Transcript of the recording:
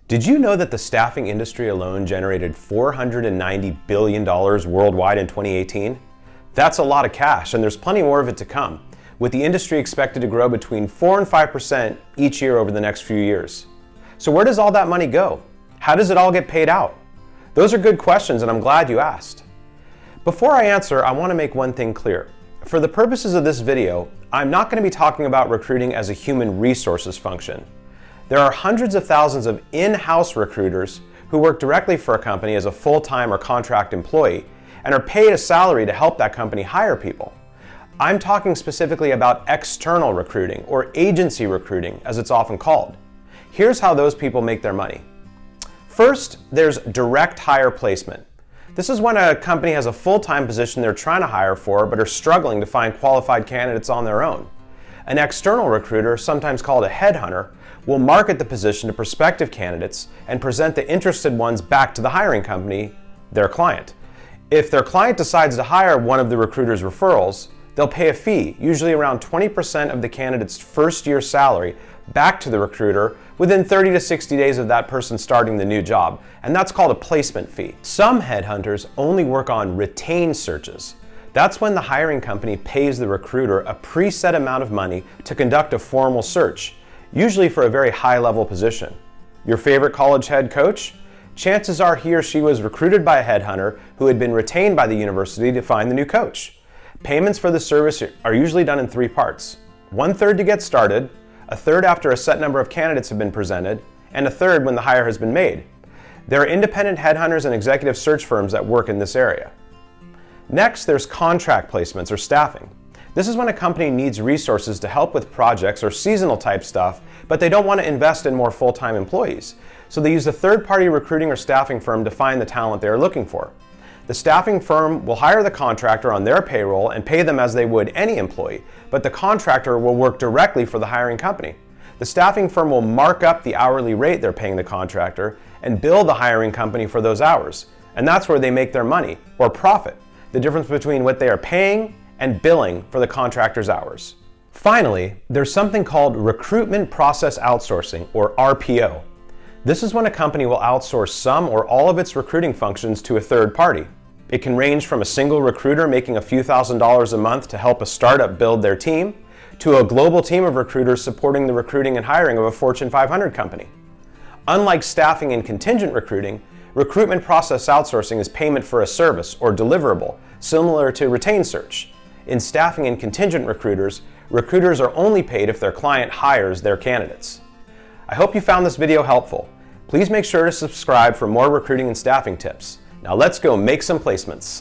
Did you know that the staffing industry alone generated $490 billion worldwide in 2018? That's a lot of cash, and there's plenty more of it to come, with the industry expected to grow between 4 and 5% each year over the next few years. So where does all that money go? How does it all get paid out? Those are good questions, and I'm glad you asked. Before I answer, I want to make one thing clear. For the purposes of this video, I'm not going to be talking about recruiting as a human resources function. There are hundreds of thousands of in-house recruiters who work directly for a company as a full-time or contract employee and are paid a salary to help that company hire people. I'm talking specifically about external recruiting, or agency recruiting as it's often called. Here's how those people make their money. First, there's direct hire placement. This is when a company has a full-time position they're trying to hire for but are struggling to find qualified candidates on their own. An external recruiter, sometimes called a headhunter, will market the position to prospective candidates and present the interested ones back to the hiring company, their client. If their client decides to hire one of the recruiter's referrals, they'll pay a fee, usually around 20% of the candidate's first year salary, back to the recruiter within 30 to 60 days of that person starting the new job, and that's called a placement fee. Some headhunters only work on retained searches. That's when the hiring company pays the recruiter a preset amount of money to conduct a formal search, usually for a very high-level position. Your favorite college head coach? Chances are he or she was recruited by a headhunter who had been retained by the university to find the new coach. Payments for the service are usually done in 3 parts. 1/3 to get started, 1/3 after a set number of candidates have been presented, and 1/3 when the hire has been made. There are independent headhunters and executive search firms that work in this area. Next, there's contract placements or staffing. This is when a company needs resources to help with projects or seasonal type stuff, but they don't want to invest in more full-time employees. So they use a third-party recruiting or staffing firm to find the talent they are looking for. The staffing firm will hire the contractor on their payroll and pay them as they would any employee, but the contractor will work directly for the hiring company. The staffing firm will mark up the hourly rate they're paying the contractor and bill the hiring company for those hours. And that's where they make their money, or profit, the difference between what they are paying and billing for the contractor's hours. Finally, there's something called Recruitment Process Outsourcing, or RPO. This is when a company will outsource some or all of its recruiting functions to a third party. It can range from a single recruiter making a few $1,000s a month to help a startup build their team, to a global team of recruiters supporting the recruiting and hiring of a Fortune 500 company. Unlike staffing and contingent recruiting, recruitment process outsourcing is payment for a service or deliverable, similar to retained search. In staffing and contingent recruiters, recruiters are only paid if their client hires their candidates. I hope you found this video helpful. Please make sure to subscribe for more recruiting and staffing tips. Now let's go make some placements.